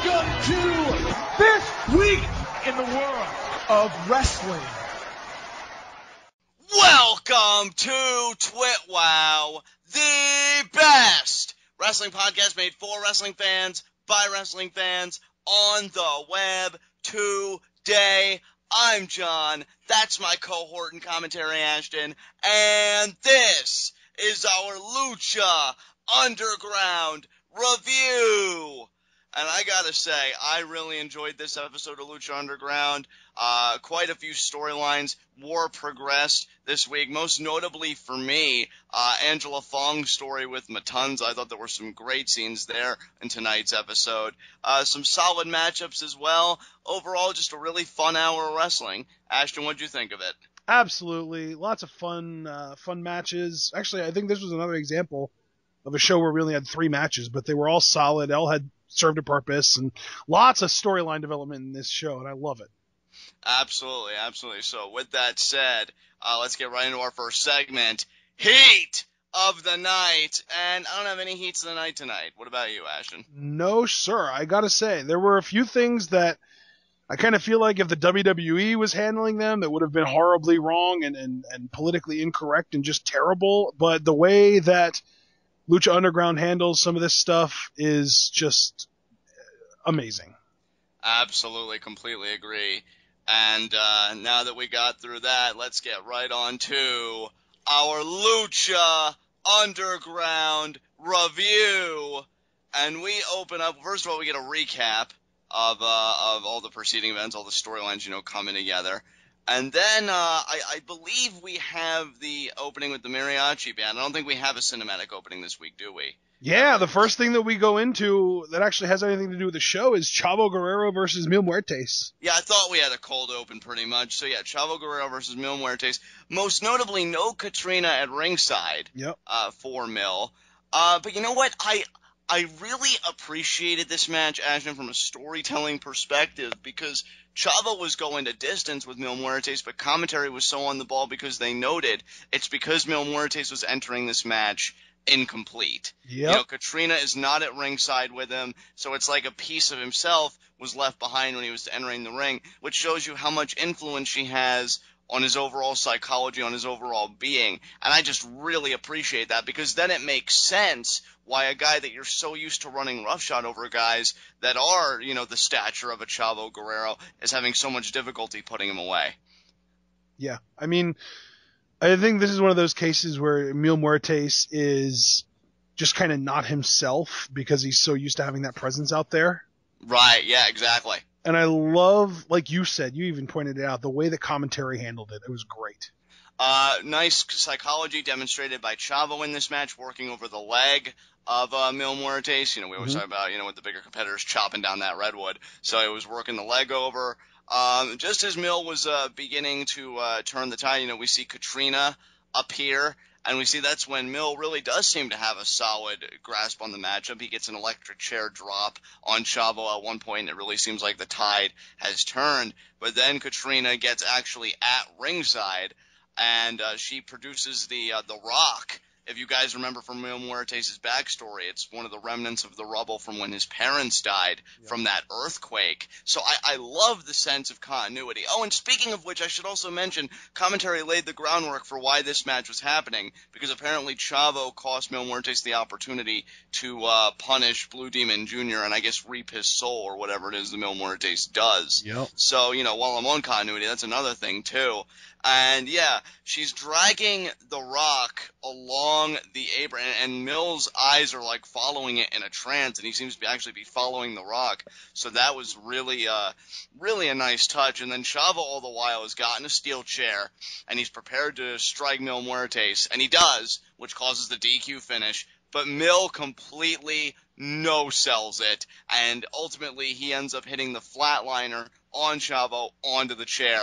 Welcome to this week in the world of wrestling. Welcome to TWitWoW, the best wrestling podcast made for wrestling fans, by wrestling fans, on the web. Today, I'm John, that's my cohort and commentary Ashton, and this is our Lucha Underground review. And I gotta say, I really enjoyed this episode of Lucha Underground. Quite a few storylines were progressed this week, most notably for me, Fong's story with Matanza. I thought there were some great scenes there in tonight's episode. Some solid matchups as well. Overall, just a really fun hour of wrestling. Ashton, what'd you think of it? Absolutely. Lots of fun matches. Actually, I think this was another example of a show where we only had 3 matches, but they were all solid. All had served a purpose, and lots of storyline development in this show, and I love it. Absolutely, absolutely. So with that said, let's get right into our first segment, Heat of the Night. And I don't have any heats of the night tonight. What about you, Ashton? No, sir. I gotta say, there were a few things that I kind of feel like if the WWE was handling them, it would have been horribly wrong and politically incorrect and just terrible. But the way that Lucha Underground handles some of this stuff is just amazing. Absolutely, completely agree. And now that we got through that, let's get right on to our Lucha Underground review. And we open up, first of all, we get a recap of all the preceding events, all the storylines, coming together. And then I believe we have the opening with the mariachi band. I don't think we have a cinematic opening this week, do we? Yeah, the first thing that we go into that actually has anything to do with the show is Chavo Guerrero versus Mil Muertes. Yeah, I thought we had a cold open pretty much. So yeah, Chavo Guerrero versus Mil Muertes. Most notably, no Katrina at ringside. Yep. For Mil. But you know what? I really appreciated this match, Ashton, from a storytelling perspective, because Chavo was going to distance with Mil Muertes, but commentary was so on the ball because they noted it's because Mil Muertes was entering this match incomplete. Yep. Katrina is not at ringside with him, so it's like a piece of himself was left behind when he was entering the ring, which shows you how much influence she has on his overall psychology, on his overall being. And I just really appreciate that, because then it makes sense why a guy that you're so used to running roughshod over guys that are, the stature of a Chavo Guerrero is having so much difficulty putting him away. Yeah. I mean, I think this is one of those cases where Mil Muertes is just kind of not himself because he's so used to having that presence out there. Right, yeah, exactly. And I love, like you said, you even pointed it out, the way the commentary handled it. It was great. Nice psychology demonstrated by Chavo in this match, working over the leg of Mil Muertes. We always talk about, with the bigger competitors chopping down that redwood. So it was working the leg over. Just as Mil was beginning to turn the tide, we see Katrina appear. And we see that's when Mil really does seem to have a solid grasp on the matchup. He gets an electric chair drop on Chavo at one point. It really seems like the tide has turned. But then Katrina gets actually at ringside, and she produces the Rock. If you guys remember from Mil Muertes' backstory, it's one of the remnants of the rubble from when his parents died from that earthquake. So I love the sense of continuity. Oh, and speaking of which, I should also mention, commentary laid the groundwork for why this match was happening, because apparently Chavo cost Mil Muertes the opportunity to punish Blue Demon Jr. and I guess reap his soul or whatever it is that Mil Muertes does. Yep. So, while I'm on continuity, that's another thing too. And yeah, she's dragging the Rock along the apron, and Mil's eyes are like following it in a trance, and he seems to actually be following the Rock. So that was really a nice touch. And then Chavo all the while has gotten a steel chair, and he's prepared to strike Mil Muertes, and he does, which causes the DQ finish. But Mil completely no-sells it, and ultimately he ends up hitting the flatliner on Chavo onto the chair.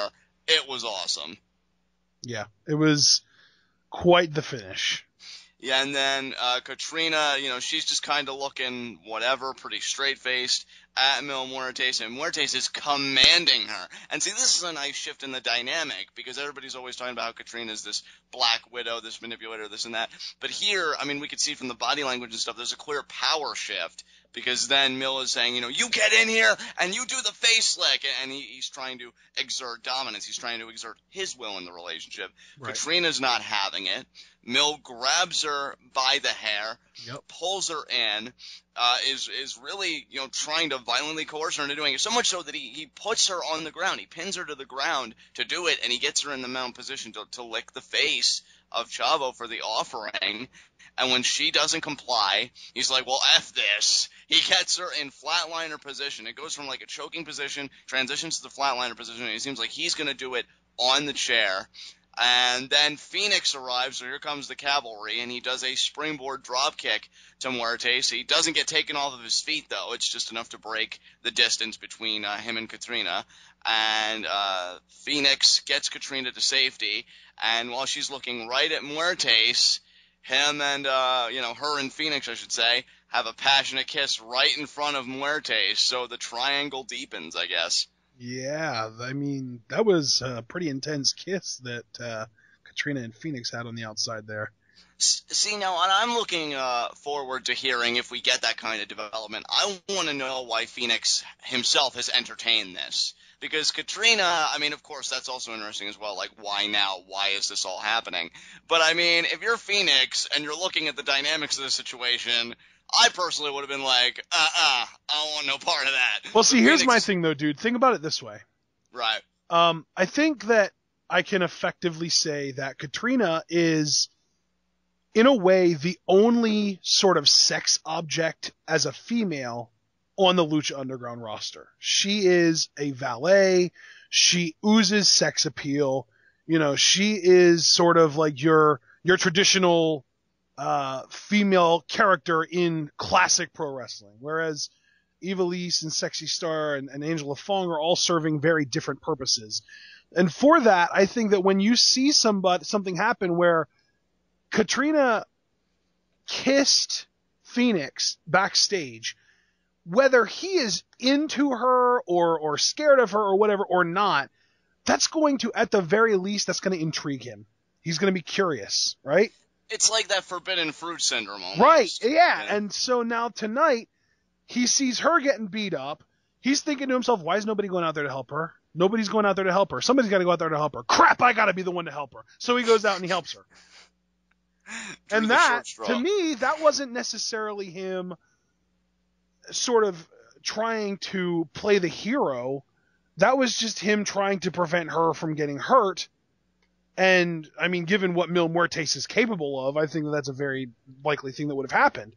It was awesome. Yeah, it was quite the finish. Yeah, and then Katrina, she's just kind of looking whatever, pretty straight-faced at Mil Muertes, and Muertes is commanding her. And see, this is a nice shift in the dynamic, because everybody's always talking about how Katrina's this black widow, this manipulator, this and that. But here, we could see from the body language and stuff, there's a clear power shift because then Mil is saying, you get in here and you do the face slick, and he's trying to exert dominance. He's trying to exert his will in the relationship. Right. Katrina's not having it. Mil grabs her by the hair, pulls her in, is really, trying to violently coerce her into doing it, so much so that he puts her on the ground. He pins her to the ground to do it, and he gets her in the mount position to lick the face of Chavo for the offering. And when she doesn't comply, he's like, well, F this. He gets her in flatliner position. It goes from like a choking position, transitions to the flatliner position, and it seems like he's going to do it on the chair. And then Fenix arrives, so here comes the cavalry, and he does a springboard dropkick to Muertes. He doesn't get taken off of his feet, though. It's just enough to break the distance between him and Katrina. And Fenix gets Katrina to safety, and while she's looking right at Muertes, him and, her and Fenix, I should say, have a passionate kiss right in front of Muertes, so the triangle deepens, I guess. Yeah, I mean, that was a pretty intense kiss that Katrina and Fenix had on the outside there. See, now, and I'm looking forward to hearing if we get that kind of development. I want to know why Fenix himself has entertained this. Because Katrina, I mean, of course, that's also interesting as well. Like, why now? Why is this all happening? But, I mean, if you're Fenix and you're looking at the dynamics of the situation, I personally would have been like, I don't want no part of that. Well, see, here's my thing, though, dude. Think about it this way. Right. I think that I can effectively say that Katrina is, in a way, the only sort of sex object as a female on the Lucha Underground roster. She is a valet. She oozes sex appeal. She is sort of like your traditional female character in classic pro wrestling, whereas Ivelisse and Sexy Star and Angela Fong are all serving very different purposes. And for that, I think that when you see something happen where Katrina kissed Fenix backstage, whether he is into her or scared of her or whatever or not, that's going to, at the very least, that's going to intrigue him. He's going to be curious, right? It's like that forbidden fruit syndrome almost. Right, yeah. And so now tonight, he sees her getting beat up. He's thinking to himself, why is nobody going out there to help her? Nobody's going out there to help her. Somebody's got to go out there to help her. Crap, I got to be the one to help her. So he goes out and he helps her. And that, to me, that wasn't necessarily him sort of trying to play the hero. That was just him trying to prevent her from getting hurt. And, I mean, given what Mil Muertes is capable of, I think that's a very likely thing that would have happened.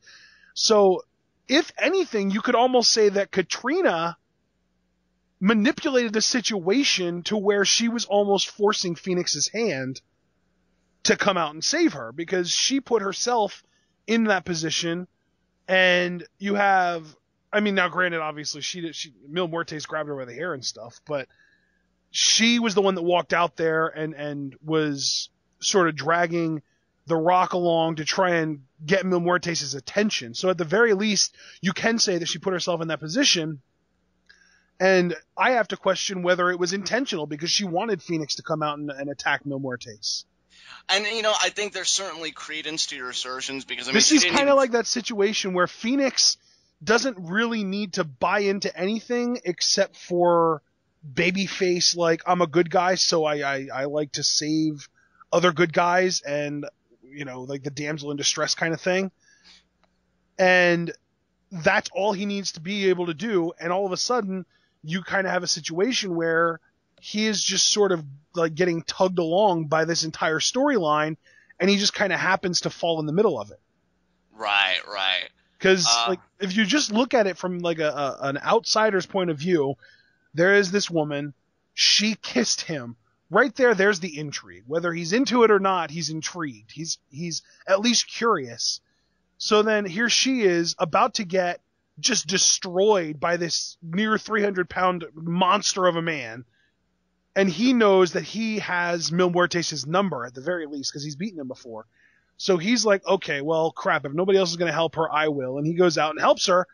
So, if anything, you could almost say that Katrina manipulated the situation to where she was almost forcing Fenix's hand to come out and save her, because she put herself in that position. And you have, I mean, now granted, obviously, Mil Muertes grabbed her by the hair and stuff, but she was the one that walked out there and was sort of dragging the Rock along to try and get Mil Muertes' attention. So at the very least, you can say that she put herself in that position. And I have to question whether it was intentional, because she wanted Fenix to come out and attack Mil Muertes. And, I think there's certainly credence to your assertions, because, I mean, this is kind of like that situation where Fenix doesn't really need to buy into anything except for babyface, like, I'm a good guy, so I like to save other good guys, and, like the damsel in distress kind of thing. And that's all he needs to be able to do. And all of a sudden, you kind of have a situation where he is just sort of like getting tugged along by this entire storyline, and he just kind of happens to fall in the middle of it. Right. Because like, if you just look at it from like an outsider's point of view, there is this woman, she kissed him. Right there, there's the intrigue. Whether he's into it or not, he's intrigued. He's at least curious. So then here she is, about to get just destroyed by this near 300-pound monster of a man. And he knows that he has Mil Muertes' number at the very least, because he's beaten him before. So he's like, okay, well, crap, if nobody else is going to help her, I will. And he goes out and helps her.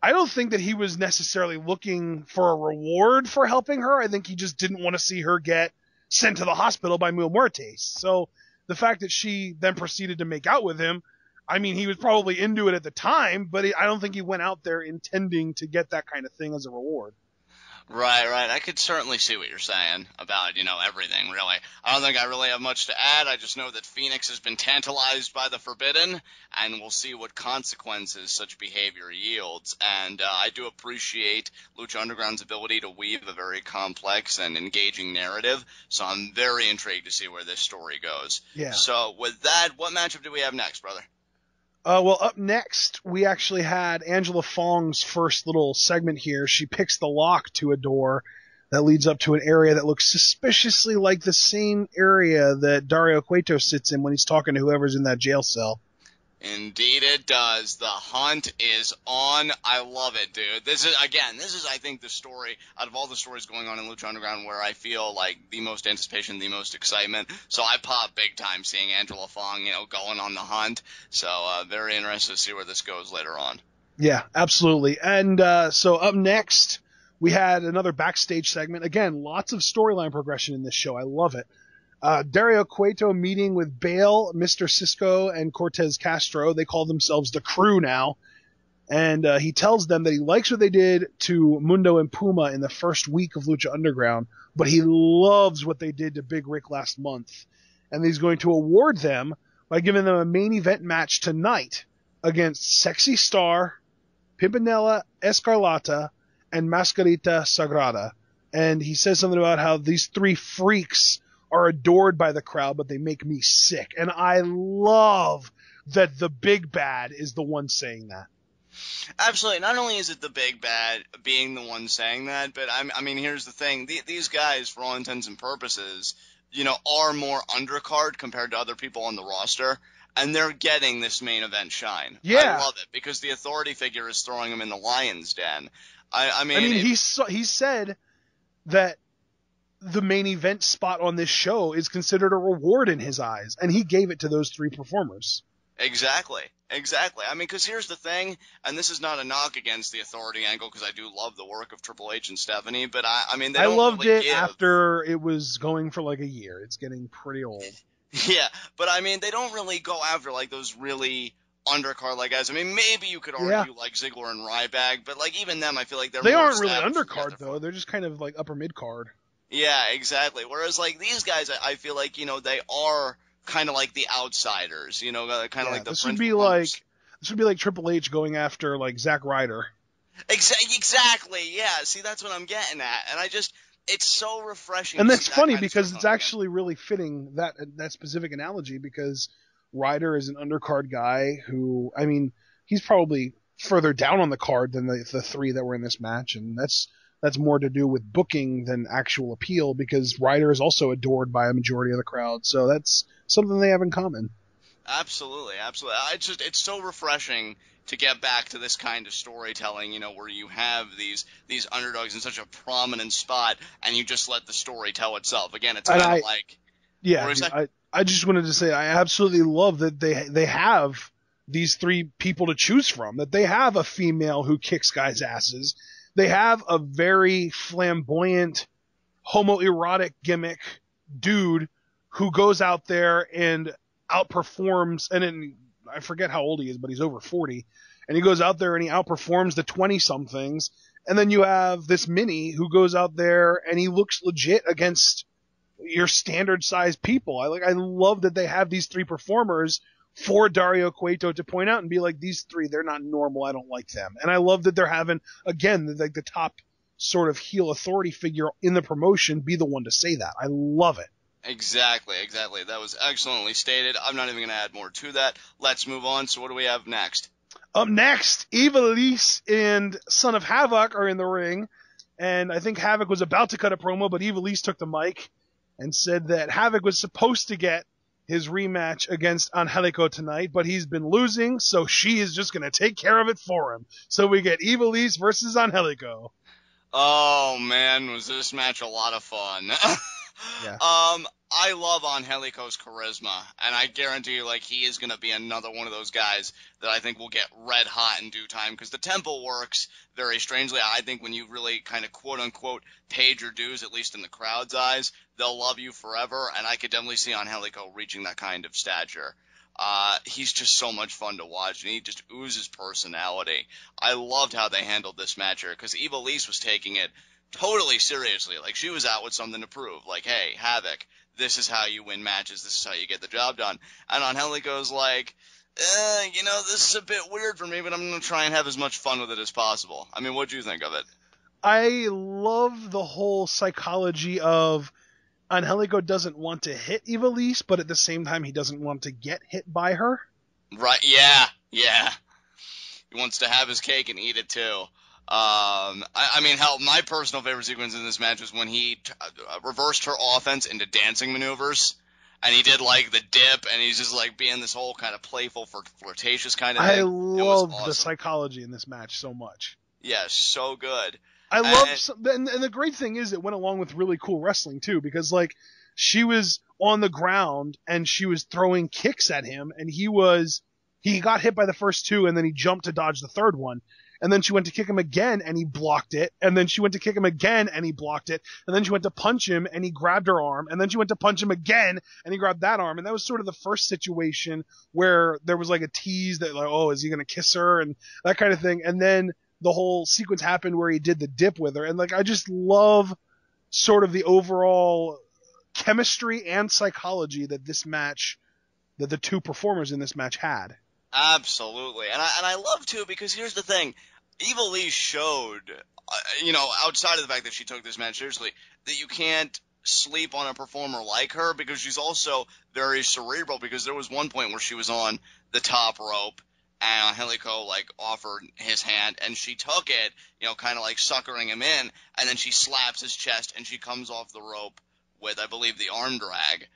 I don't think that he was necessarily looking for a reward for helping her. I think he just didn't want to see her get sent to the hospital by Mil Muertes. So the fact that she then proceeded to make out with him, I mean, he was probably into it at the time, but I don't think he went out there intending to get that kind of thing as a reward. Right, right. I could certainly see what you're saying about, everything, really. I don't think I really have much to add. I just know that Fenix has been tantalized by the forbidden, and we'll see what consequences such behavior yields. And I do appreciate Lucha Underground's ability to weave a very complex and engaging narrative, so I'm very intrigued to see where this story goes. Yeah. So with that, what matchup do we have next, brother? Well, up next, we actually had Angela Fong's first little segment here. She picks the lock to a door that leads up to an area that looks suspiciously like the same area that Dario Cueto sits in when he's talking to whoever's in that jail cell. Indeed it does. The hunt is on. I love it, dude. This is, I think, the story, out of all the stories going on in Lucha Underground, where I feel like the most anticipation, the most excitement. So I pop big time seeing Angela Fong, going on the hunt. So very interested to see where this goes later on. Yeah, absolutely. And so up next, we had another backstage segment. Again, lots of storyline progression in this show. I love it. Dario Cueto meeting with Bael, Mr. Cisco, and Cortez Castro. They call themselves the Crew now. And he tells them that he likes what they did to Mundo and Puma in the first week of Lucha Underground, but he loves what they did to Big Rick last month. And he's going to award them by giving them a main event match tonight against Sexy Star, Pimpinela, Escarlata, and Mascarita Sagrada. And he says something about how these three freaks are adored by the crowd, but they make me sick. And I love that the big bad is the one saying that. Absolutely. Not only is it the big bad being the one saying that, but I mean, here's the thing. These guys, for all intents and purposes, are more undercard compared to other people on the roster, and they're getting this main event shine. Yeah. I love it, because the authority figure is throwing them in the lion's den. I mean, he said that the main event spot on this show is considered a reward in his eyes, and he gave it to those three performers. Exactly. I mean, because here's the thing, and this is not a knock against the authority angle, because I do love the work of Triple H and Stephanie, but I mean, I loved really it give. After it was going for like a year. It's getting pretty old. Yeah, but I mean, they don't really go after like those really undercard like guys. I mean, maybe you could argue like Ziggler and Ryback, but like even them, I feel like they aren't really undercard though. They're just kind of like upper mid card. Yeah, exactly. Whereas like these guys, I feel like they are kind of like the outsiders. Kind of like the. This would be like Triple H going after like Zack Ryder. Exactly. Yeah. See, that's what I'm getting at, and it's so refreshing. And that's funny because it's actually really fitting that specific analogy, because Ryder is an undercard guy who, I mean, he's probably further down on the card than the three that were in this match, and that's more to do with booking than actual appeal, because Ryder is also adored by a majority of the crowd, so that's something they have in common. Absolutely. It's so refreshing to get back to this kind of storytelling, where you have these underdogs in such a prominent spot, and you just let the story tell itself. Again, it's kind of like. Yeah, I just wanted to say I absolutely love that they have these three people to choose from. That they have a female who kicks guys' asses. They have a very flamboyant, homoerotic gimmick dude who goes out there and outperforms, I forget how old he is, but he's over 40, and he goes out there and he outperforms the 20-somethings, and then you have this mini who goes out there and he looks legit against your standard-sized people. I love that they have these three performers for Dario Cueto to point out and be like, these three, they're not normal, I don't like them. And I love that they're having, again, like the top sort of heel authority figure in the promotion be the one to say that. I love it. Exactly. That was excellently stated. I'm not even going to add more to that. Let's move on. So what do we have next? Up next, Ivelisse and Son of Havoc are in the ring, and I think Havoc was about to cut a promo, but Ivelisse took the mic and said that Havoc was supposed to get his rematch against Angelico tonight, but he's been losing, so she is just going to take care of it for him. So we get Ivelisse versus Angelico. Oh, man, was this match a lot of fun. Yeah. I love Angelico's charisma, and I guarantee you, like, he is going to be another one of those guys that I think will get red hot in due time, because the tempo works very strangely. I think when you really kind of quote-unquote paid your dues, at least in the crowd's eyes, they'll love you forever, and I could definitely see Angelico reaching that kind of stature. He's just so much fun to watch, and he just oozes personality. I loved how they handled this match here, because Ivelisse was taking it totally seriously. Like, she was out with something to prove. Like, hey, Havoc, this is how you win matches. This is how you get the job done. And Angelico's like, this is a bit weird for me, but I'm going to try and have as much fun with it as possible. I mean, what'd you think of it? I love the whole psychology of Angelico doesn't want to hit Ivelisse, but at the same time, he doesn't want to get hit by her. Right, yeah. He wants to have his cake and eat it, too. I mean, hell, my personal favorite sequence in this match was when he reversed her offense into dancing maneuvers, and he did, like, the dip, and he's just, like, being this whole kind of playful, flirtatious kind of thing. I love awesome. the psychology in this match so much. Yeah, so good. I love, and the great thing is it went along with really cool wrestling, too, because, like, she was on the ground, and she was throwing kicks at him, and he got hit by the first two, and then he jumped to dodge the third one. And then she went to kick him again, and he blocked it. And then she went to kick him again, and he blocked it. And then she went to punch him, and he grabbed her arm. And then she went to punch him again, and he grabbed that arm. And that was sort of the first situation where there was like a tease that, like, oh, is he going to kiss her? And that kind of thing. And then the whole sequence happened where he did the dip with her. And, like, I just love sort of the overall chemistry and psychology that that the two performers in this match had. Absolutely. And I love, too, because here's the thing. Ivelisse showed, outside of the fact that she took this match seriously, that you can't sleep on a performer like her, because she's also very cerebral, because there was one point where she was on the top rope, and Angelico, like, offered his hand, and she took it, kind of like suckering him in, and then she slaps his chest, and she comes off the rope with, I believe, the arm drag.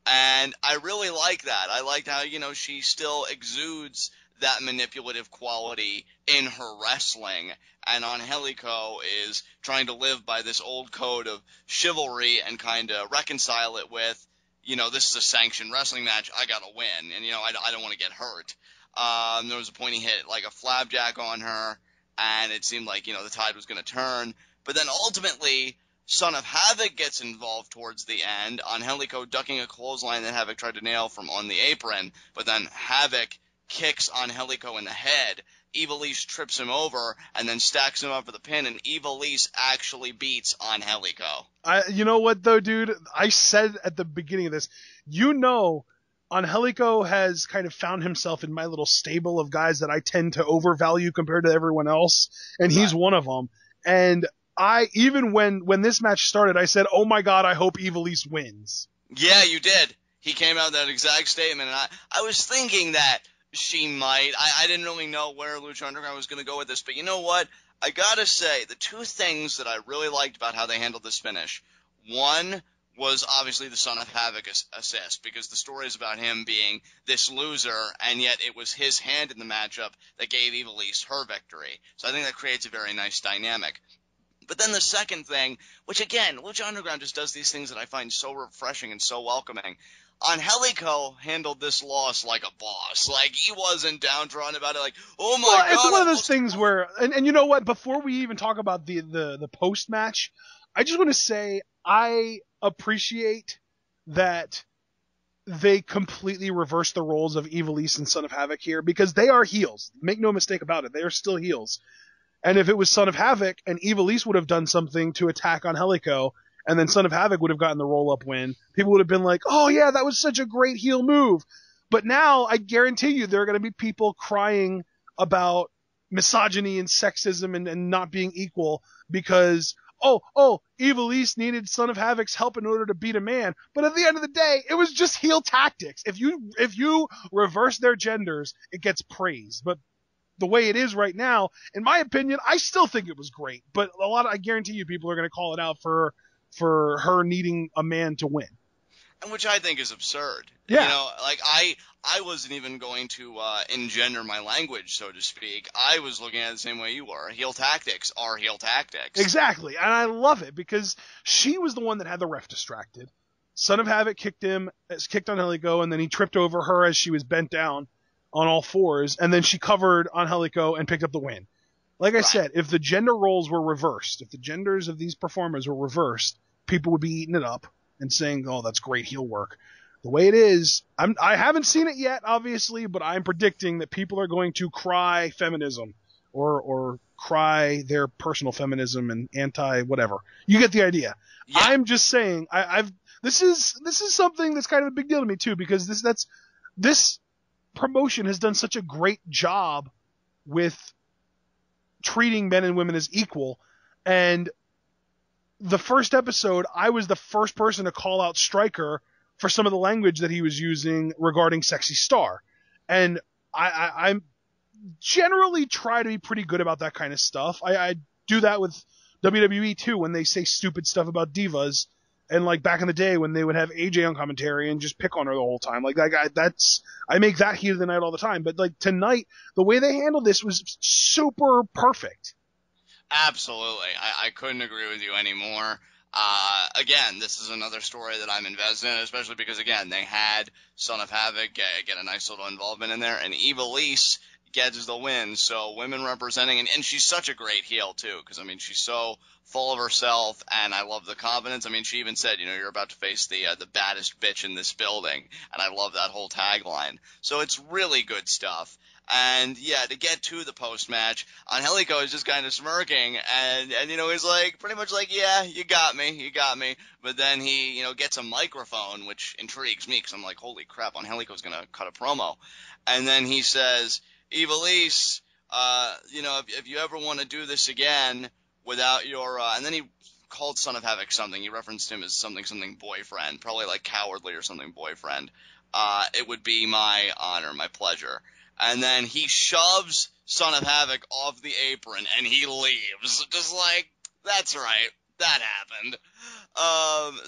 And I really like that. I liked how, she still exudes that manipulative quality in her wrestling. And Angelico is trying to live by this old code of chivalry and kind of reconcile it with, this is a sanctioned wrestling match. I got to win. And, I don't want to get hurt. There was a point he hit like a flapjack on her, and it seemed like, the tide was going to turn. But then ultimately, Son of Havoc gets involved towards the end, Angelico ducking a clothesline that Havoc tried to nail from on the apron, but then Havoc kicks Angelico in the head. Ivelisse trips him over and then stacks him up for the pin, and Ivelisse actually beats Angelico. You know what, though, dude? I said at the beginning of this, Angelico has kind of found himself in my little stable of guys that I tend to overvalue compared to everyone else, and he's one of them. And even when this match started, I said, oh my God, I hope Ivelisse wins. Yeah, you did. He came out with that exact statement, and I was thinking that she might. I didn't really know where Lucha Underground was going to go with this, but you know what? I gotta say, the two things that I really liked about how they handled this finish, one was obviously the Son of Havoc assist, because the story is about him being this loser, and yet it was his hand in the matchup that gave Ivelisse her victory. So I think that creates a very nice dynamic. But then the second thing, which again, Lucha Underground just does these things that I find so refreshing and so welcoming. Angelico handled this loss like a boss. Like, he wasn't downtrodden about it, like, oh my God. It's one of those things where, and you know what, before we even talk about the post-match, I just want to say I appreciate that they completely reversed the roles of Ivelisse and Son of Havoc here, because they are heels. Make no mistake about it. They are still heels. And if it was Son of Havoc and Ivelisse would have done something to attack Angelico, and then Son of Havoc would have gotten the roll-up win, people would have been like, oh yeah, that was such a great heel move. But now, I guarantee you, there are going to be people crying about misogyny and sexism and not being equal because, Ivelisse needed Son of Havoc's help in order to beat a man. But at the end of the day, it was just heel tactics. If you reverse their genders, it gets praise. But the way it is right now, in my opinion, I still think it was great. But I guarantee you people are going to call it out for her needing a man to win. And which I think is absurd. Yeah. I wasn't even going to engender my language, so to speak. I was looking at it the same way you were. Heel tactics are heel tactics. Exactly. And I love it because she was the one that had the ref distracted. Son of Havoc kicked Angelico, and then he tripped over her as she was bent down on all fours, and then she covered Angelico and picked up the win. Like I said, if the gender roles were reversed, if the genders of these performers were reversed, people would be eating it up and saying, oh, that's great heel work. the way it is, I haven't seen it yet, obviously, but I'm predicting that people are going to cry feminism or cry their personal feminism and anti-whatever. You get the idea. Yeah. I'm just saying, this is something that's kind of a big deal to me, too, because this promotion has done such a great job with treating men and women as equal. And the first episode, I was the first person to call out Stryker for some of the language that he was using regarding Sexy Star. And I'm generally try to be pretty good about that kind of stuff. I do that with WWE too, when they say stupid stuff about divas. And like back in the day when they would have AJ on commentary and just pick on her the whole time. Like I make that heat of the night all the time. But like tonight, the way they handled this was super perfect. Absolutely. I couldn't agree with you anymore. Again, this is another story that I'm invested in, especially because, again, they had Son of Havoc get a nice little involvement in there, and Ivelisse gets the win. So women representing, and she's such a great heel, too, because, I mean, she's so full of herself, and I love the confidence. I mean, she even said, you're about to face the baddest bitch in this building, and I love that whole tagline. So it's really good stuff. And, yeah, to get to the post-match, Angelico is just kind of smirking, and he's like, pretty much like, yeah, you got me. But then he, gets a microphone, which intrigues me, because I'm like, holy crap, Angelico's going to cut a promo. And then he says, Ivelisse, if you ever want to do this again without your, and then he called Son of Havoc something. He referenced him as something boyfriend, probably like cowardly or something boyfriend. It would be my honor, my pleasure. And then he shoves Son of Havoc off the apron, and he leaves. Just like, that's right, that happened.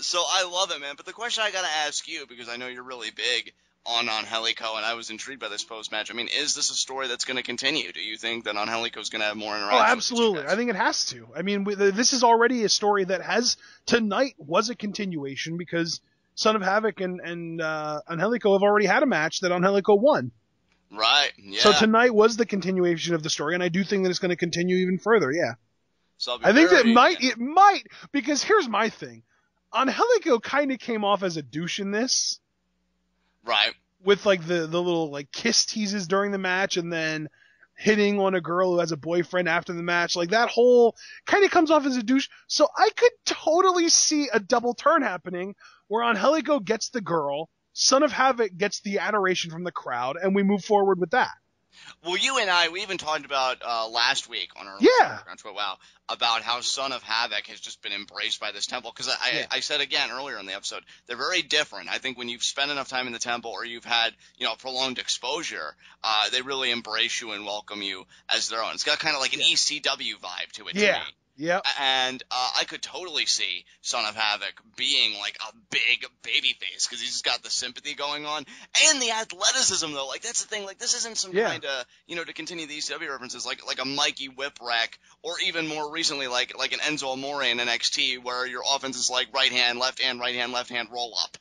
So I love it, man. But the question I gotta ask you, because I know you're really big on Angelico, and I was intrigued by this post-match. I mean, is this a story that's going to continue? Do you think that Angelico's going to have more interaction? Oh, absolutely. I think it has to. I mean, this is already a story that tonight was a continuation, because Son of Havoc and Angelico have already had a match that Angelico won. Right, yeah. So tonight was the continuation of the story, and I do think that it's going to continue even further, yeah. So I think that it might, because here's my thing. Angelico kind of came off as a douche in this. Right. With like the little like kiss teases during the match, and then hitting on a girl who has a boyfriend after the match. Like that whole kind of comes off as a douche. So I could totally see a double turn happening where Angelico gets the girl, Son of Havoc gets the adoration from the crowd, and we move forward with that. Well, you and we even talked about last week on our TWitWoW about how Son of Havoc has just been embraced by this temple. Because I said again earlier in the episode, they're very different. I think when you've spent enough time in the temple or you've had prolonged exposure, they really embrace you and welcome you as their own. It's got kind of like an ECW vibe to it. Yeah. To me. Yeah. And I could totally see Son of Havoc being like a big baby face because he's just got the sympathy going on and the athleticism though. Like that's the thing. Like this isn't some kind of to continue the ECW references like a Mikey Whipwreck or even more recently like an Enzo Amore in NXT where your offense is like right hand, left hand, roll up.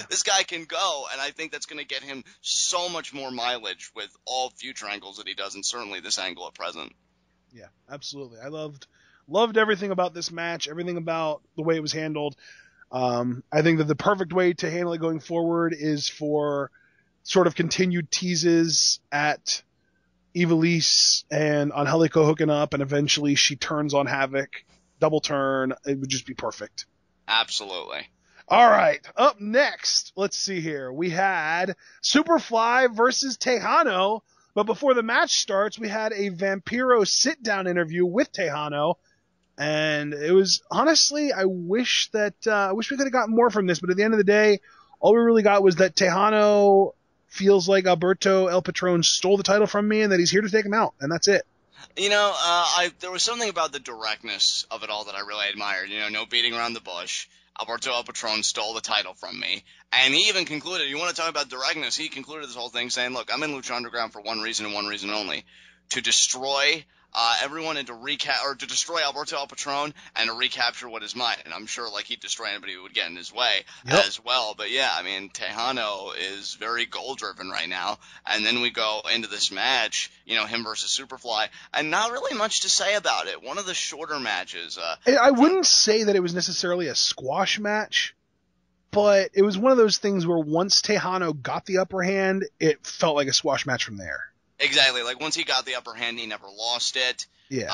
This guy can go, and I think that's going to get him so much more mileage with all future angles that he does, and certainly this angle at present. Yeah, absolutely. I loved everything about this match, everything about the way it was handled. I think that the perfect way to handle it going forward is for sort of continued teases at Ivelisse and Angelico hooking up, and eventually she turns on Havoc, double turn. It would just be perfect. Absolutely. All right, up next, let's see here. We had Superfly versus Texano. But before the match starts, we had a Vampiro sit-down interview with Texano, and it was honestly, I wish we could have gotten more from this. But at the end of the day, all we really got was that Texano feels like Alberto El Patron stole the title from me, and that he's here to take him out, and that's it. There was something about the directness of it all that I really admired. No beating around the bush. Alberto El Patron stole the title from me. And he even concluded, you want to talk about directness, he concluded this whole thing saying, look, I'm in Lucha Underground for one reason and one reason only, to destroy everyone and to destroy Alberto El Patron and to recapture what is mine. And I'm sure he'd destroy anybody who would get in his way as well. But yeah, I mean, Texano is very goal driven right now. And then we go into this match, him versus Superfly, and not really much to say about it. One of the shorter matches. I wouldn't say that it was necessarily a squash match. but it was one of those things where once Texano got the upper hand, it felt like a squash match from there. Exactly. Like, once he got the upper hand, he never lost it. Yeah.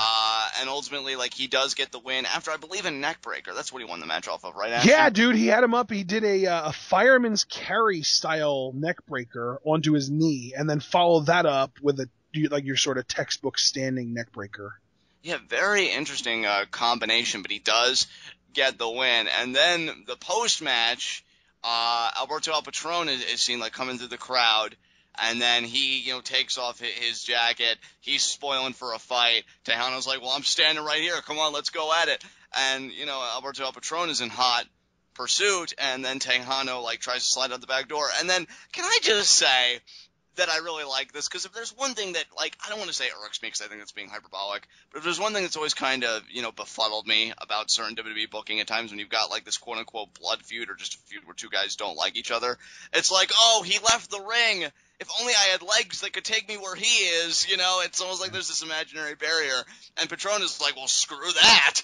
And ultimately, like, he does get the win after, I believe, a neck breaker. That's what he won the match off of, right, Ashton? Yeah, dude, he had him up. He did a fireman's carry style neck breaker onto his knee, and then followed that up with your sort of textbook standing neck breaker. Yeah, very interesting combination, but he does get the win. And then the post-match, Alberto El Patron is seen, like, coming through the crowd. And then he, takes off his jacket. He's spoiling for a fight. Texano's like, well, I'm standing right here. Come on, let's go at it. And, Alberto El Patron is in hot pursuit. And then Texano, like, tries to slide out the back door. And then, can I just say that I really like this? Because if there's one thing that, like, I don't want to say irks me because I think it's being hyperbolic. But if there's one thing that's always kind of, befuddled me about certain WWE booking at times when you've got, like, this quote-unquote blood feud or just a feud where two guys don't like each other. It's like, oh, he left the ring. If only I had legs that could take me where he is, it's almost like there's this imaginary barrier. And Patron is like, well, screw that.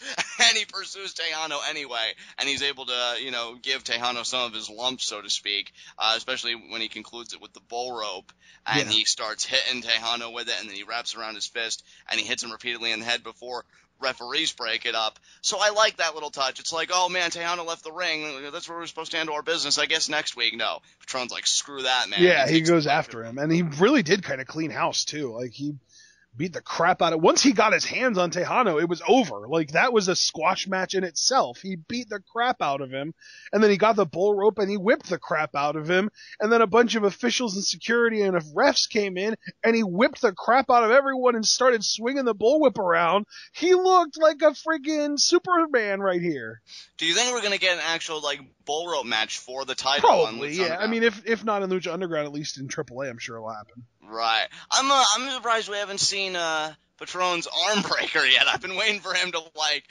And he pursues Texano anyway. And he's able to, give Texano some of his lumps, so to speak, especially when he concludes it with the bull rope. And he starts hitting Texano with it, and then he wraps around his fist, and he hits him repeatedly in the head before referees break it up. So I like that little touch. It's like, oh man, Texano left the ring. That's where we're supposed to handle our business. I guess next week. No. Patron's like, screw that, man. Yeah, he goes after him. And he really did kind of clean house, too. Like, he beat the crap out of... Once he got his hands on Texano, it was over. Like, that was a squash match in itself. He beat the crap out of him, and then he got the bull rope, and he whipped the crap out of him, and then a bunch of officials and security and refs came in, and he whipped the crap out of everyone and started swinging the bullwhip around. He looked like a freaking Superman right here. Do you think we're going to get an actual, like, bull rope match for the title? Probably, yeah. I mean, if not in Lucha Underground, at least in AAA, I'm sure it'll happen. Right. I'm surprised we haven't seen Patron's arm breaker yet. I've been waiting for him to, like,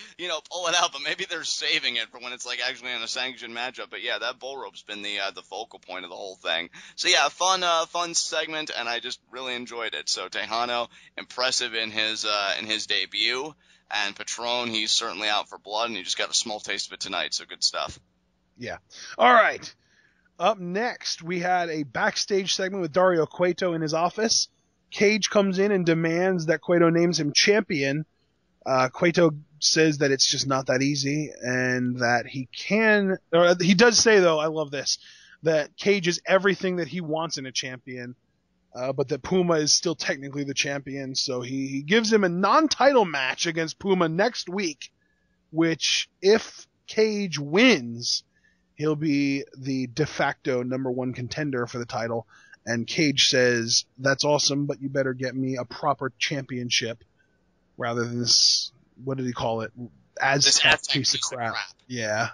pull it out, but maybe they're saving it for when it's, like, actually in a sanctioned matchup. But yeah, that bull rope's been the focal point of the whole thing. So yeah, fun segment, and I just really enjoyed it. So Texano, impressive in his debut, and Patron, he's certainly out for blood, and he just got a small taste of it tonight. So good stuff. Yeah. All right. Up next, we had a backstage segment with Dario Cueto in his office. Cage comes in and demands that Cueto names him champion. Cueto says that it's just not that easy, and that he does say, though, I love this, that Cage is everything that he wants in a champion, but that Puma is still technically the champion, so he gives him a non-title match against Puma next week, which, if Cage wins, he'll be the de facto #1 contender for the title. And Cage says, that's awesome, but you better get me a proper championship rather than this, what did he call it? Aztec piece of crap. Yeah.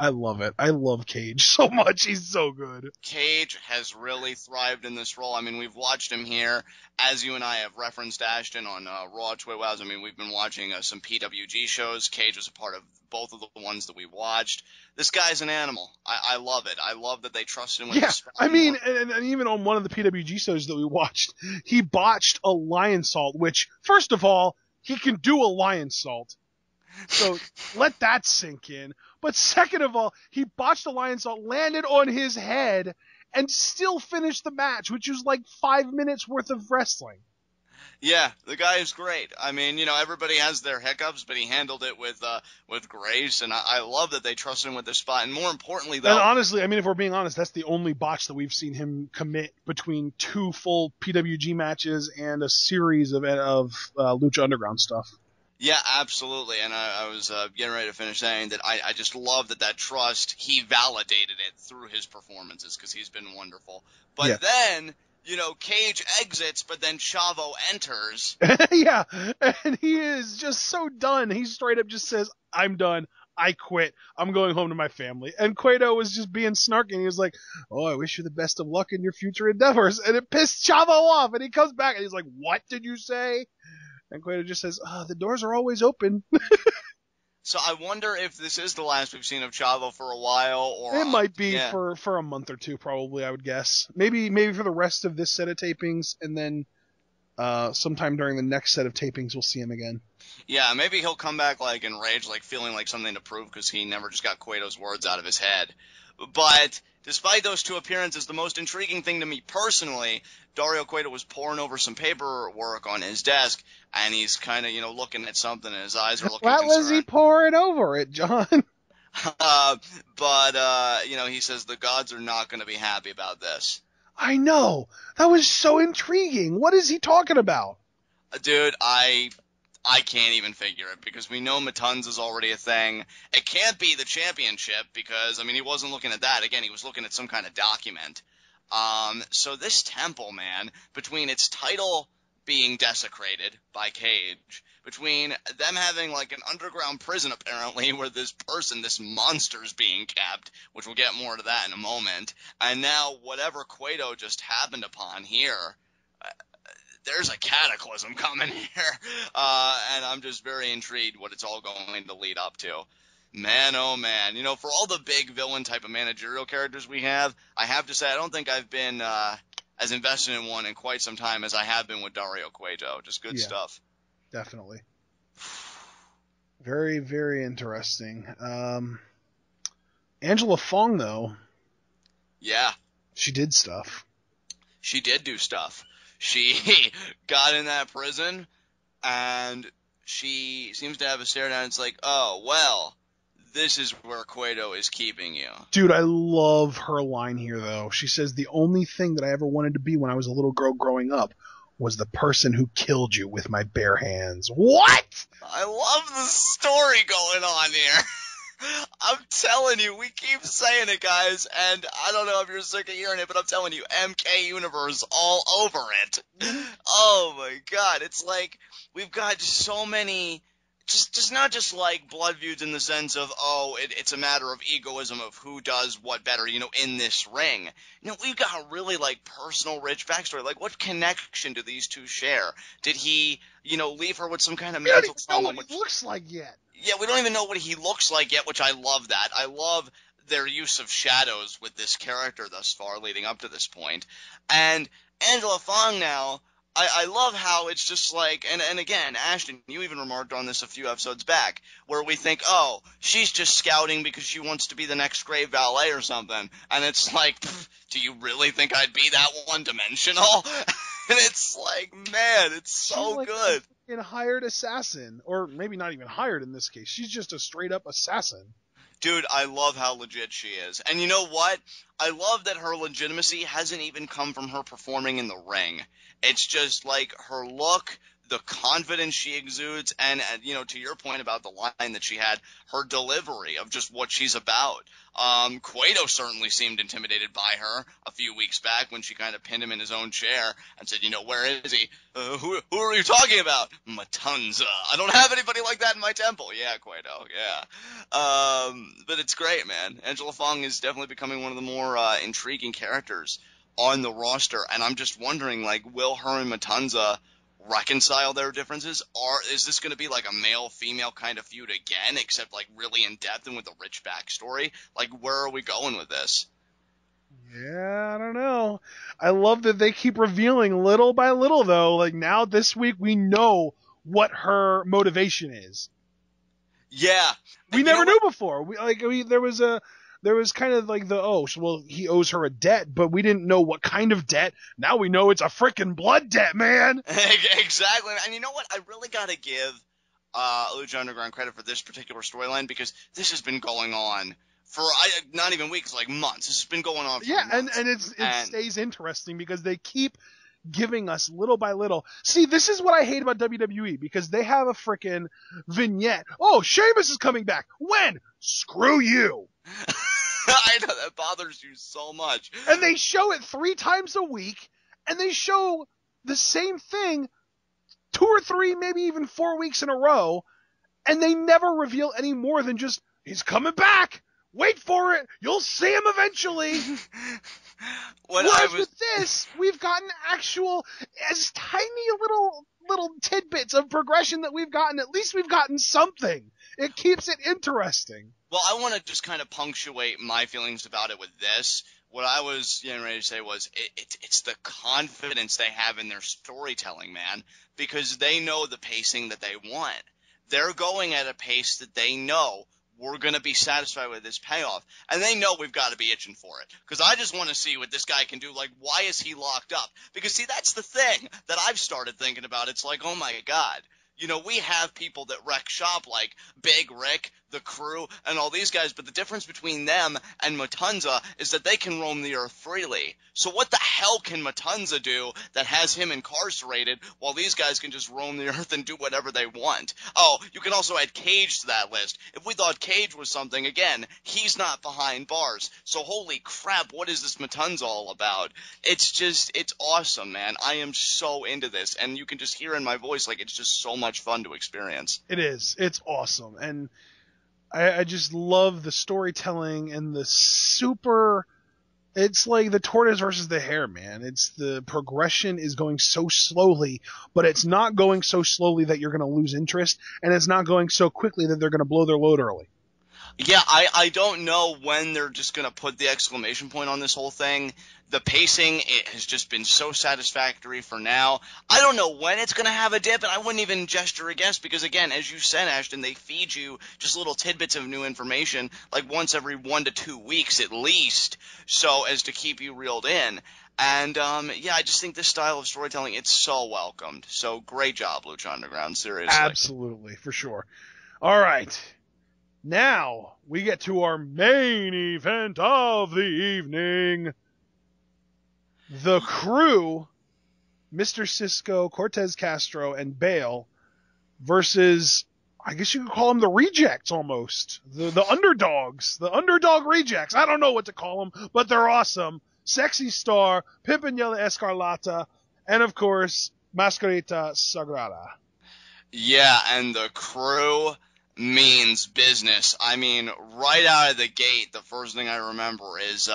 I love it. I love Cage so much. He's so good. Cage has really thrived in this role. I mean, we've watched him here, as you and I have referenced, Ashton, on Raw, TWitWoW. I mean, we've been watching some PWG shows. Cage was a part of both of the ones that we watched. This guy's an animal. I love it. I love that they trusted him with the spot. I mean, and even on one of the PWG shows that we watched, he botched a lion salt, which, first of all, he can do a lion salt. So let that sink in. But second of all, he botched the lion salt, landed on his head, and still finished the match, which was like 5 minutes worth of wrestling. Yeah, the guy is great. I mean, everybody has their hiccups, but he handled it with grace, and I love that they trusted him with this spot. And more importantly, though, and honestly, I mean, if we're being honest, that's the only botch that we've seen him commit between 2 full PWG matches and a series of Lucha Underground stuff. Yeah, absolutely. And I was getting ready to finish saying that I just love that trust, he validated it through his performances because he's been wonderful. But then, Cage exits, but then Chavo enters. Yeah, and he is just so done. He straight up just says, I'm done. I quit. I'm going home to my family. And Cueto was just being snarky. He was like, oh, I wish you the best of luck in your future endeavors. And it pissed Chavo off. And he comes back and he's like, what did you say? And Cueto just says, the doors are always open. So I wonder if this is the last we've seen of Chavo for a while, or it might be for a month or two, probably. I would guess maybe for the rest of this set of tapings, and then sometime during the next set of tapings, we'll see him again. Yeah, maybe he'll come back like enraged, like feeling like something to prove because he never just got Cueto's words out of his head. But despite those two appearances, the most intriguing thing to me personally, Dario Cueto was poring over some paperwork on his desk, and he's kind of, looking at something, and his eyes are looking What concerned. was he poring over it, John? He says the gods are not going to be happy about this. I know. That was so intriguing. What is he talking about? Dude, I can't even figure it because we know Matanza is already a thing. It can't be the championship because, he wasn't looking at that. Again, he was looking at some kind of document. So this temple, man, between its title being desecrated by Cage, between them having like an underground prison apparently where this monster's being kept, which we'll get more to that in a moment, and now whatever Cueto just happened upon here, there's a cataclysm coming here, and I'm just very intrigued what it's all going to lead up to. Man, oh man. For all the big villain type of managerial characters we have, I have to say I don't think I've been as invested in one in quite some time as I have been with Dario Cueto. Just good stuff. Definitely. Very, very interesting. Angela Fong, though. Yeah. She did stuff. She did do stuff. She got in that prison, and she seems to have a stare down. It's like, oh, well, this is where Cueto is keeping you. Dude, I love her line here, though. She says, the only thing that I ever wanted to be when I was a little girl growing up was the person who killed you with my bare hands. What? I love the story going on here. I'm telling you, we keep saying it, guys, and I don't know if you're sick of hearing it, but I'm telling you, MK Universe all over it. Oh my god, it's like, we've got so many, just not just like blood feuds in the sense of, it's a matter of egoism of who does what better, in this ring. We've got really like personal rich backstory, like what connection do these two share? Did he, leave her with some kind of mental trauma? We don't even know what he looks like yet. Yeah, we don't even know what he looks like yet, which I love that. I love their use of shadows with this character thus far, leading up to this point. And Angela Fong now, I love how it's just like, and again, Ashton, you even remarked on this a few episodes back, where we think, oh, she's just scouting because she wants to be the next Grave Valet or something. And it's like, do you really think I'd be that one-dimensional? And it's like, man, it's so like good. A hired assassin, or maybe not even hired in this case. She's just a straight-up assassin. Dude, I love how legit she is. And you know what? I love that her legitimacy hasn't even come from her performing in the ring. It's just like her look, the confidence she exudes, and to your point about the line that she had, her delivery of just what she's about. Cueto certainly seemed intimidated by her a few weeks back when she kind of pinned him in his own chair and said, where is he? Who are you talking about? Matanza. I don't have anybody like that in my temple. Yeah, Cueto, yeah. But it's great, man. Angela Fong is definitely becoming one of the more intriguing characters on the roster, and I'm just wondering, like, will her and Matanza reconcile their differences? Or is this going to be like a male-female kind of feud again, except like really in depth and with a rich backstory? Like, where are we going with this? Yeah, I don't know. I love that they keep revealing little by little, though. Like, now this week we know what her motivation is. Yeah. We never knew before. There was kind of like he owes her a debt, but we didn't know what kind of debt. Now we know it's a frickin' blood debt, man. Exactly. And you know what? I really got to give Lucha Underground credit for this particular storyline because this has been going on for not even weeks, like months. This has been going on for months. And it stays interesting because they keep giving us little by little. See, this is what I hate about WWE because they have a frickin' vignette. Oh, Sheamus is coming back. When? Screw you. I know that bothers you so much. And they show it 3 times a week, and they show the same thing 2 or 3, maybe even 4 weeks in a row, and they never reveal any more than just, he's coming back! Wait for it! You'll see him eventually! Whereas with this, we've gotten actual, as tiny little tidbits of progression that we've gotten. At least we've gotten something. It keeps it interesting. Well, I want to just kind of punctuate my feelings about it with this. what I was getting ready to say was it's the confidence they have in their storytelling, man, because they know the pacing that they want. They're going at a pace that they know we're going to be satisfied with this payoff. And they know we've got to be itching for it. Because I just want to see what this guy can do. Like, why is he locked up? Because, see, that's the thing that I've started thinking about. It's like, oh, my God. You know, we have people that wreck shop like Big Rick, the Crew, and all these guys, but the difference between them and Matanza is that they can roam the earth freely. So what the hell can Matanza do that has him incarcerated while these guys can just roam the earth and do whatever they want? Oh, you can also add Cage to that list. If we thought Cage was something, again, he's not behind bars. So holy crap, what is this Matanza all about? It's awesome, man. I am so into this, and you can just hear in my voice, like, it's just so much fun to experience. It is. It's awesome. And I just love the storytelling and the super. It's like the tortoise versus the hare, man. It's the progression is going so slowly, but it's not going so slowly that you're going to lose interest, and it's not going so quickly that they're going to blow their load early. Yeah, I don't know when they're just going to put the exclamation point on this whole thing. The pacing, it has just been so satisfactory for now. I don't know when it's going to have a dip, and I wouldn't even gesture a guess because, again, as you said, Ashton, they feed you just little tidbits of new information like once every 1 to 2 weeks at least, so as to keep you reeled in. And, yeah, I just think this style of storytelling, it's so welcomed. So great job, Lucha Underground, seriously. Absolutely, for sure. All right. Now, we get to our main event of the evening. The Crew, Mr. Cisco, Cortez, Castro, and Bael versus, I guess you could call them the rejects almost. The underdogs. The underdog rejects. I don't know what to call them, but they're awesome. Sexy Star, Pimpinela, Escarlata, and of course, Mascarita, Sagrada. Yeah, and the Crew means business. I mean, right out of the gate, the first thing I remember is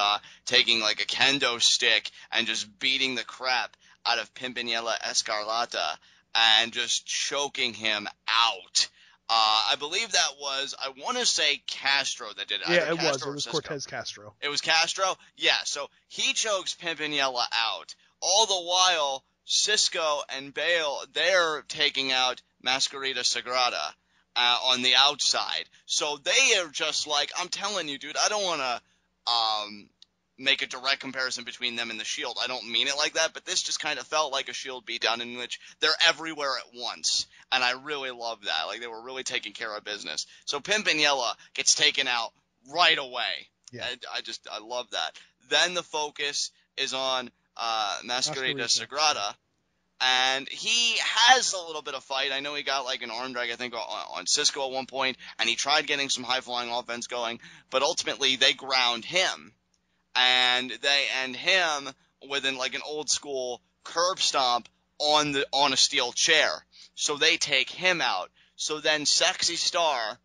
taking like a kendo stick and just beating the crap out of Pimpinela Escarlata and just choking him out. I believe that was, I want to say Castro that did it. Yeah, it Castro was. It was Cortez Castro. It was Castro? Yeah, so he chokes Pimpinela out. All the while, Cisco and Bael, they're taking out Mascarita Sagrada on the outside. So they are just like, I'm telling you, dude, I don't want to make a direct comparison between them and the Shield. I don't mean it like that, but this just kind of felt like a Shield beatdown in which they're everywhere at once. And I really love that. Like, they were really taking care of business. So Pimpinela gets taken out right away. Yeah. I love that. Then the focus is on Mascarita Sagrada. And he has a little bit of fight. I know he got like an arm drag, I think, on Cisco at one point, and he tried getting some high-flying offense going, but ultimately they ground him, and they end him with like an old-school curb stomp on a steel chair. So they take him out. So then Sexy Star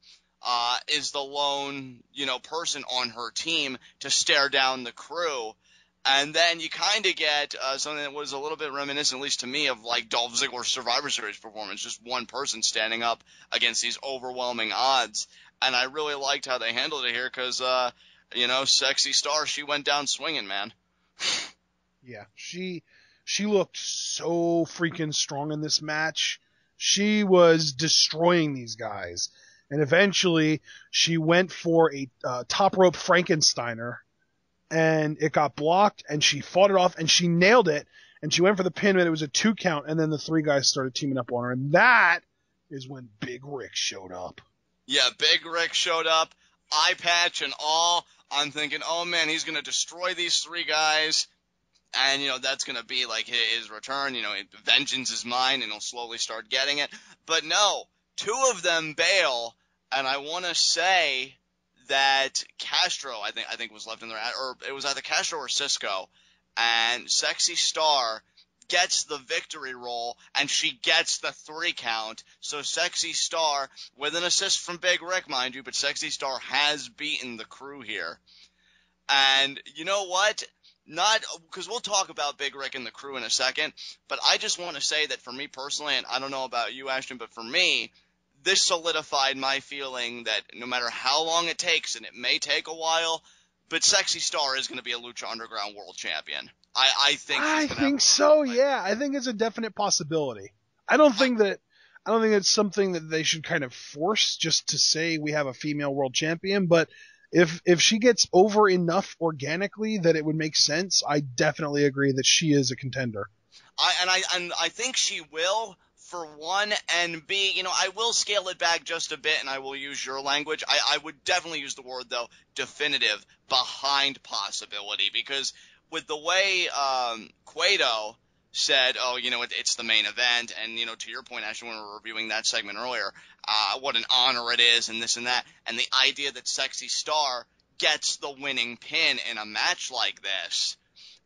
is the lone, person on her team to stare down the Crew. And then you kind of get something that was a little bit reminiscent, at least to me, of like Dolph Ziggler's Survivor Series performance, just one person standing up against these overwhelming odds. And I really liked how they handled it here because, Sexy Star, she went down swinging, man. Yeah, she looked so freaking strong in this match. She was destroying these guys. And eventually she went for a top rope Frankensteiner. And it got blocked, and she fought it off, and she nailed it, and she went for the pin, and it was a 2 count, and then the 3 guys started teaming up on her, and that is when Big Rick showed up. Yeah, Big Rick showed up, eye patch and all. I'm thinking, oh man, he's going to destroy these 3 guys, and, that's going to be like his return, vengeance is mine, and he'll slowly start getting it. But no, 2 of them bail, and I want to say that Castro, I think was left in there, or it was either Castro or Cisco, and Sexy Star gets the victory roll, and she gets the 3 count. So Sexy Star, with an assist from Big Rick, mind you, but Sexy Star has beaten the Crew here. And you know what? Because we'll talk about Big Rick and the Crew in a second, but I just want to say that for me personally, and I don't know about you, Ashton, but for me, this solidified my feeling that no matter how long it takes, and it may take a while, But Sexy Star is going to be a Lucha Underground World Champion. I think. I think so. Yeah, I think it's a definite possibility. I don't think it's something that they should kind of force just to say we have a female world champion. But if she gets over enough organically that it would make sense, I definitely agree that she is a contender. I think she will, for one, and B, I will scale it back just a bit, and I will use your language. I would definitely use the word, though, definitive, behind possibility, because with the way Cueto said, it's the main event, and, to your point, actually, when we were reviewing that segment earlier, what an honor it is, and this and that, and the idea that Sexy Star gets the winning pin in a match like this,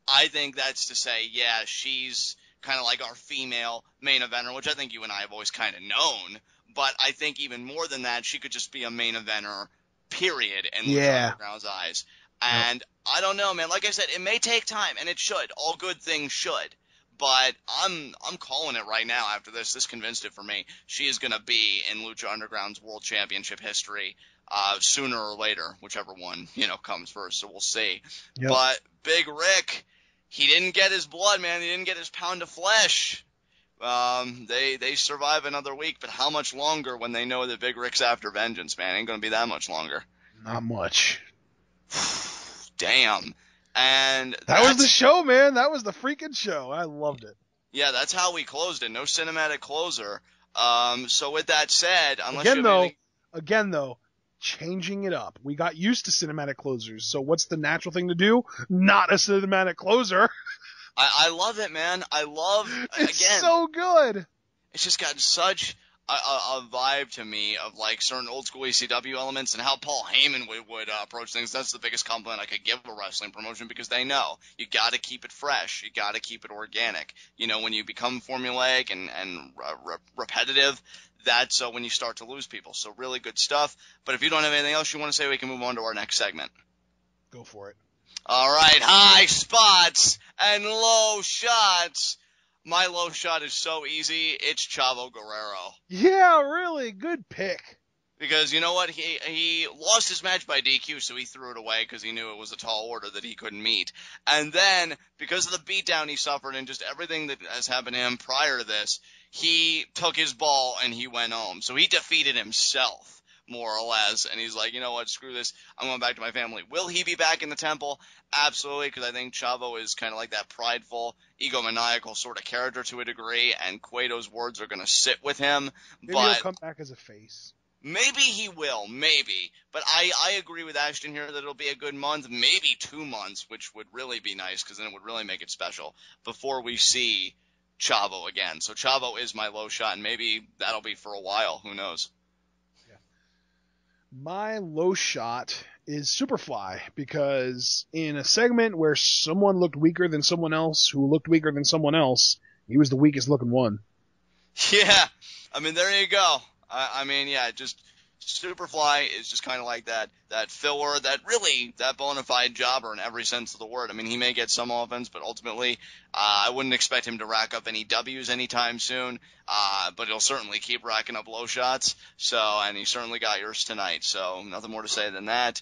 I think that's to say, yeah, she's kind of like our female main eventer, which I think you and I have always kind of known, but I think even more than that, she could just be a main eventer, period, in Lucha Underground's eyes. And I don't know, man. Like I said, it may take time, and it should. All good things should. But I'm calling it right now after this. This convinced it for me. She is going to be in Lucha Underground's World Championship history sooner or later, whichever one, comes first. So we'll see. Yep. But Big Rick, he didn't get his blood, man. He didn't get his pound of flesh. They survive another week, but how much longer when they know that Big Rick's after vengeance, man? Ain't going to be that much longer. Not much. Damn. And that was the show, man. That was the freaking show. I loved it. Yeah, that's how we closed it. No cinematic closer. So with that said, again though, changing it up. We got used to cinematic closers. So what's the natural thing to do? Not a cinematic closer. I love it, man. It's so good. It's just got such a vibe to me of like certain old school ECW elements and how Paul Heyman would approach things. That's the biggest compliment I could give a wrestling promotion, because they know you got to keep it fresh, you got to keep it organic. When you become formulaic and repetitive, that's when you start to lose people. So really good stuff. But if you don't have anything else you want to say, we can move on to our next segment. Go for it. All right, high spots and low shots. My low shot is so easy. It's Chavo Guerrero. Yeah, really good pick. Because you know what? He lost his match by DQ, so he threw it away because he knew it was a tall order that he couldn't meet. And then, because of the beatdown he suffered and just everything that has happened to him prior to this, he took his ball and he went home. So he defeated himself, more or less. And he's like, you know what? Screw this. I'm going back to my family. Will he be back in the temple? Absolutely, because I think Chavo is kind of like that prideful, egomaniacal sort of character to a degree, and Cueto's words are going to sit with him. Maybe he'll come back as a face. Maybe he will, maybe. But I agree with Ashton here that it'll be a good month, maybe 2 months, which would really be nice, because then it would really make it special, before we see Chavo again. So Chavo is my low shot, and maybe that'll be for a while. Who knows? Yeah. My low shot is Superfly, because in a segment where someone looked weaker than someone else who looked weaker than someone else, he was the weakest looking one. Yeah, I mean, there you go. Just Superfly is just kind of like that filler, that bona fide jobber in every sense of the word. I mean, he may get some offense, but ultimately, I wouldn't expect him to rack up any W's anytime soon. But he'll certainly keep racking up low shots. So, and he certainly got yours tonight. So, nothing more to say than that.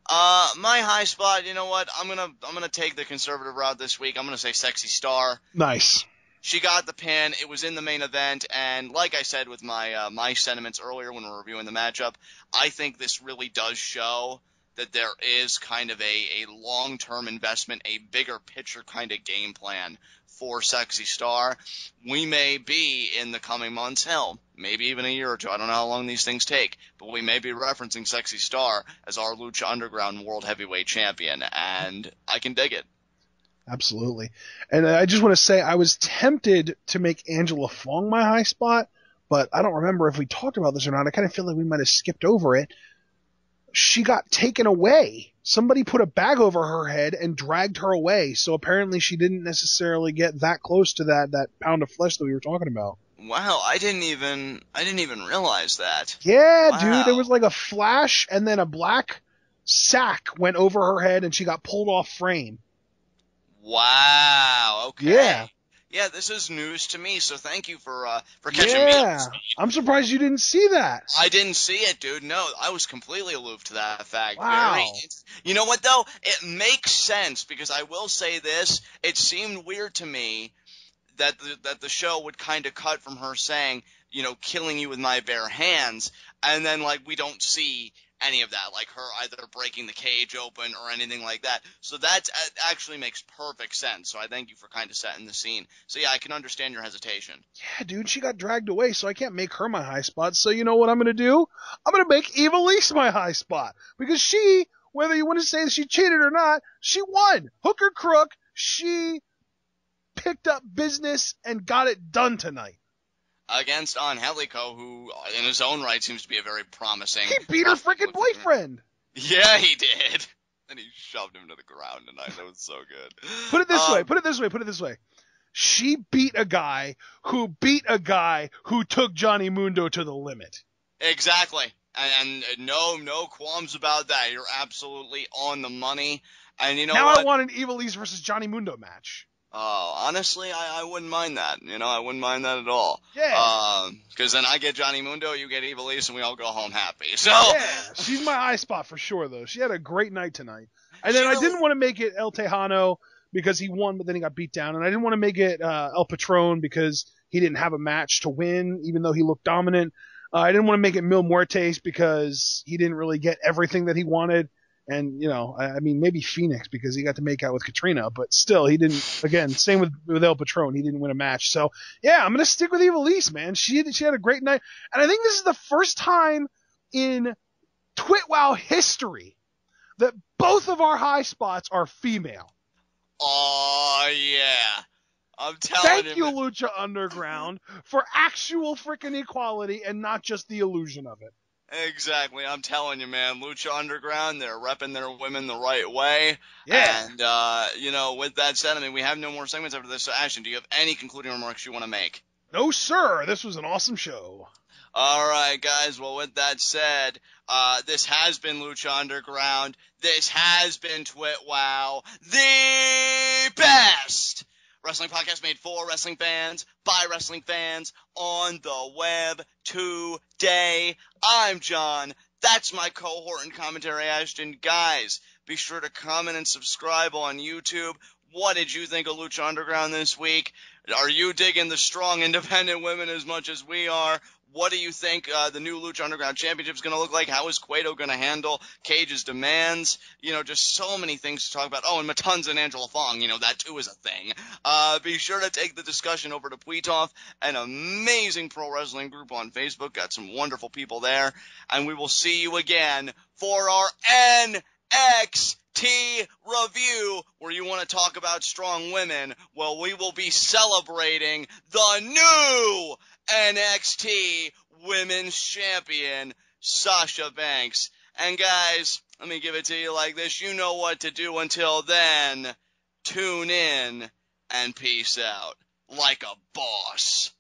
My high spot, you know what? I'm gonna take the conservative route this week. I'm gonna say Sexy Star. Nice. She got the pin. It was in the main event, and like I said with my sentiments earlier when we were reviewing the matchup, I think this really does show that there is kind of a long-term investment, a bigger picture kind of game plan for Sexy Star. We may be in the coming months, hell, maybe even a year or two. I don't know how long these things take, but we may be referencing Sexy Star as our Lucha Underground World Heavyweight Champion, and I can dig it. Absolutely. And I just want to say I was tempted to make Angela Fong my high spot, but I don't remember if we talked about this or not. I kind of feel like we might have skipped over it. She got taken away. Somebody put a bag over her head and dragged her away. So apparently she didn't necessarily get that close to that pound of flesh that we were talking about. Wow, I didn't even realize that. Yeah, wow. Dude, there was like a flash and then a black sack went over her head and she got pulled off frame. Wow. Okay. Yeah. Yeah, this is news to me, so thank you for catching me up Yeah, to speed. I'm surprised you didn't see that. I didn't see it, dude. No, I was completely aloof to that fact. Wow. You know what, though? It makes sense, because I will say this. It seemed weird to me that the show would kind of cut from her saying, you know, killing you with my bare hands, and then, like, we don't see any of that, like her either breaking the cage open or anything like that. So that actually makes perfect sense. So I thank you for kind of setting the scene. So yeah, I can understand your hesitation. Yeah, dude, she got dragged away, so I can't make her my high spot. So you know what I'm going to do? I'm going to make Ivelisse my high spot. Because she, whether you want to say that she cheated or not, she won. Hook or crook, she picked up business and got it done tonight. Against Angelico, who in his own right seems to be a very promising... He beat her freaking boyfriend. Yeah, he did. And he shoved him to the ground tonight. That was so good. Put it this way. She beat a guy who took Johnny Mundo to the limit. Exactly. And no qualms about that. You're absolutely on the money. And you know now what? I want an Ivelisse versus Johnny Mundo match. Oh, honestly, I wouldn't mind that. You know, I wouldn't mind that at all. Yeah. Because then I get Johnny Mundo, you get Ivelisse, and we all go home happy. So. Yeah, she's my high spot for sure, though. She had a great night tonight. And then I didn't want to make it El Tejano because he won, but then he got beat down. And I didn't want to make it El Patron because he didn't have a match to win, even though he looked dominant. I didn't want to make it Mil Muertes because he didn't really get everything that he wanted. And, you know, I mean, maybe Fenix because he got to make out with Katrina, but still, he didn't, again, same with El Patron, he didn't win a match. So, yeah, I'm going to stick with Ivelisse, man. She had a great night. And I think this is the first time in TWitWoW history that both of our high spots are female. Oh, yeah. I'm telling you. Thank you, Lucha Underground, for actual freaking equality and not just the illusion of it. Exactly. I'm telling you, man. Lucha Underground, they're repping their women the right way. Yeah. And, you know, with that said, I mean, we have no more segments after this. So, Ashton, do you have any concluding remarks you want to make? No, sir. This was an awesome show. All right, guys. Well, with that said, this has been Lucha Underground. This has been TWitWoW, the best wrestling podcast made for wrestling fans, by wrestling fans, on the web today. I'm John. That's my cohort and commentary, Ashton. Guys, be sure to comment and subscribe on YouTube. What did you think of Lucha Underground this week? Are you digging the strong, independent women as much as we are? What do you think the new Lucha Underground Championship is going to look like? How is Cueto going to handle Cage's demands? You know, just so many things to talk about. Oh, and Matanza and Angela Fong, you know, that too is a thing. Be sure to take the discussion over to Tweetoff, an amazing pro wrestling group on Facebook. Got some wonderful people there. And we will see you again for our NXT review, where you want to talk about strong women. Well, we will be celebrating the new NXT Women's Champion, Sasha Banks. And guys, let me give it to you like this. You know what to do. Until then, tune in and peace out like a boss.